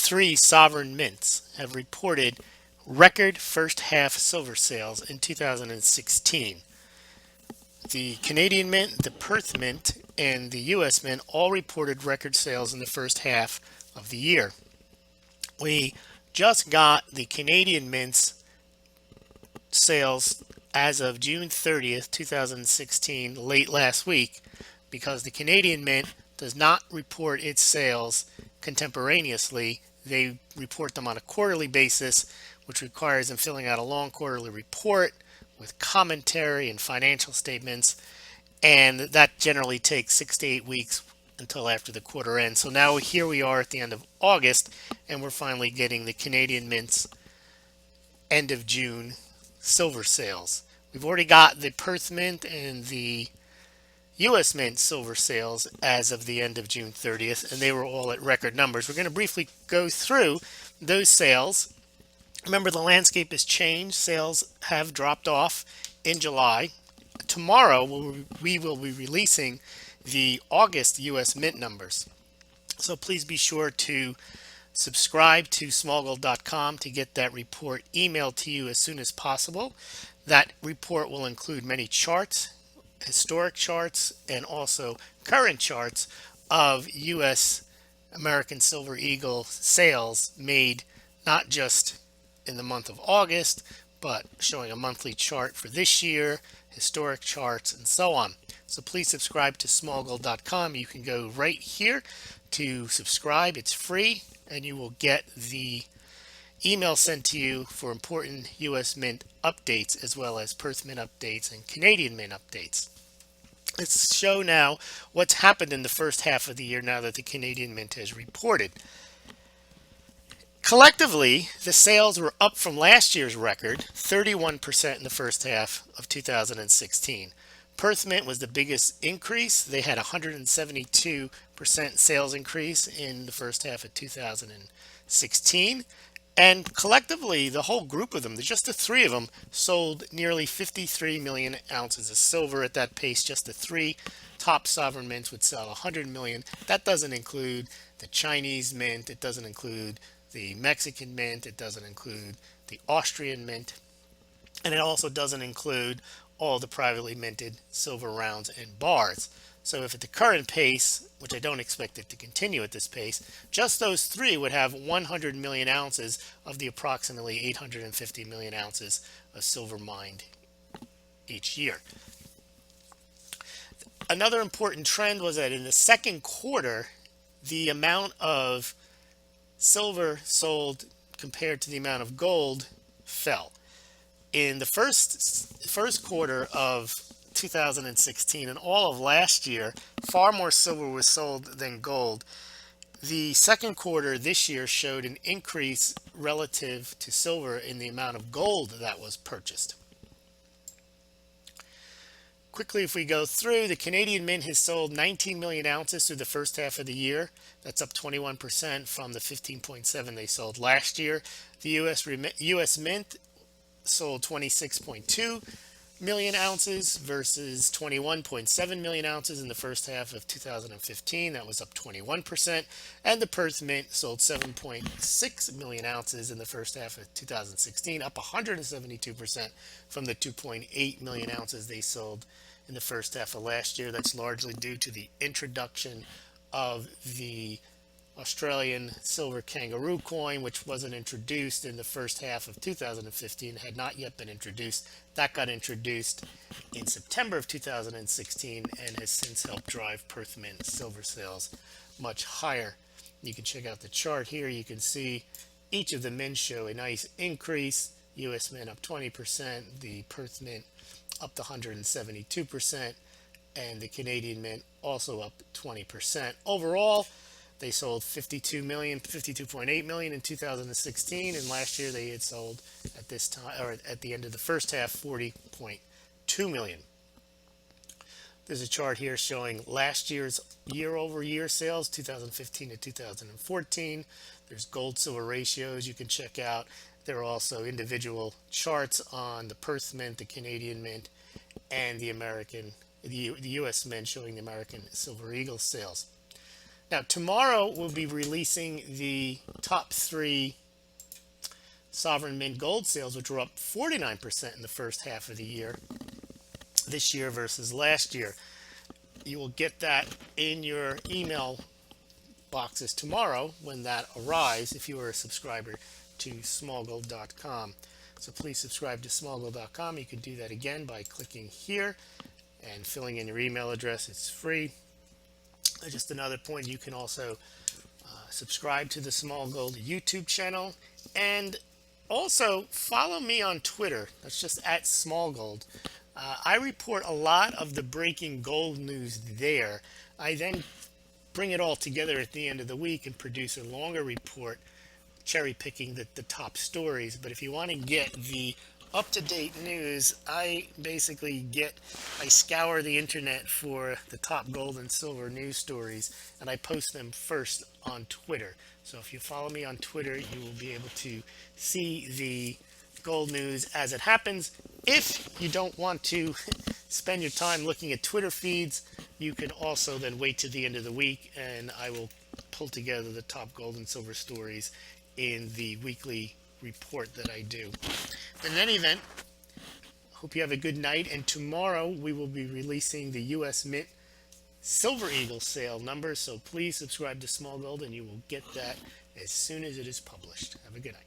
three sovereign mints have reported record first half silver sales in 2016. The Canadian Mint, the Perth Mint, and the US Mint all reported record sales in the first half of the year. We just got the Canadian Mint's sales as of June 30th, 2016, late last week, because the Canadian Mint does not report its sales contemporaneously. They report them on a quarterly basis, which requires them filling out a long quarterly report with commentary and financial statements, and that generally takes 6 to 8 weeks until after the quarter ends. So now here we are at the end of August, and we're finally getting the Canadian Mint's end of June silver sales. We've already got the Perth Mint and the US Mint silver sales as of the end of June 30th, and they were all at record numbers. We're going to briefly go through those sales. Remember, the landscape has changed. Sales have dropped off in July. Tomorrow, we will be releasing the August US Mint numbers. So please be sure to subscribe to Smaulgld.com to get that report emailed to you as soon as possible. That report will include many charts, historic charts, and also current charts of U.S. American Silver Eagle sales made not just in the month of August, but showing a monthly chart for this year, historic charts, and so on. So please subscribe to Smaulgld.com. You can go right here to subscribe. It's free, and you will get the email sent to you for important US Mint updates, as well as Perth Mint updates and Canadian Mint updates. Let's show now what's happened in the first half of the year now that the Canadian Mint has reported. Collectively, the sales were up from last year's record, 31% in the first half of 2016. Perth Mint was the biggest increase. They had 172% sales increase in the first half of 2016. And collectively, the whole group of them, just the three of them, sold nearly 53 million ounces of silver at that pace. Just the three top sovereign mints would sell 100 million. That doesn't include the Chinese mint. It doesn't include the Mexican mint. It doesn't include the Austrian mint. And it also doesn't include all the privately minted silver rounds and bars. So if at the current pace, which I don't expect it to continue at this pace, just those three would have 100 million ounces of the approximately 850 million ounces of silver mined each year. Another important trend was that in the second quarter, the amount of silver sold compared to the amount of gold fell. In the first quarter of 2016 and all of last year, far more silver was sold than gold. The second quarter this year showed an increase relative to silver in the amount of gold that was purchased. Quickly, if we go through, the Canadian Mint has sold 19 million ounces through the first half of the year. That's up 21% from the 15.7 they sold last year. The US Mint sold 26.2 million ounces versus 21.7 million ounces in the first half of 2015. That was up 21%. And the Perth Mint sold 7.6 million ounces in the first half of 2016, up 172% from the 2.8 million ounces they sold in the first half of last year. That's largely due to the introduction of the Australian silver kangaroo coin, which wasn't introduced in the first half of 2015, had not yet been introduced. That got introduced in September of 2016 and has since helped drive Perth Mint silver sales much higher. You can check out the chart here. You can see each of the mints show a nice increase. US Mint up 20%, the Perth Mint up to 172%, and the Canadian Mint also up 20%. Overall, they sold 52.8 million in 2016, and last year they had sold at this time, or at the end of the first half, 40.2 million. There's a chart here showing last year's year-over-year sales, 2015 to 2014. There's gold-silver ratios you can check out. There are also individual charts on the Perth Mint, the Canadian Mint, and the US Mint showing the American Silver Eagle sales. Now, tomorrow we'll be releasing the top three sovereign mint gold sales, which were up 49% in the first half of the year, this year versus last year. You will get that in your email boxes tomorrow when that arrives if you are a subscriber to Smaulgld.com. So please subscribe to Smaulgld.com. You can do that again by clicking here and filling in your email address. It's free. Just another point, you can also subscribe to the Smaulgld YouTube channel, and also follow me on Twitter. That's just at Smaulgld. I report a lot of the breaking gold news there. I then bring it all together at the end of the week and produce a longer report, cherry picking the top stories. But if you want to get the up-to-date news, I scour the internet for the top gold and silver news stories, and I post them first on Twitter. So if you follow me on Twitter, you will be able to see the gold news as it happens. If you don't want to spend your time looking at Twitter feeds, you can also then wait to the end of the week, and I will pull together the top gold and silver stories in the weekly report that I do. In any event, hope you have a good night, and tomorrow we will be releasing the U.S. Mint Silver Eagle sale numbers, so please subscribe to Smaulgld and you will get that as soon as it is published. Have a good night.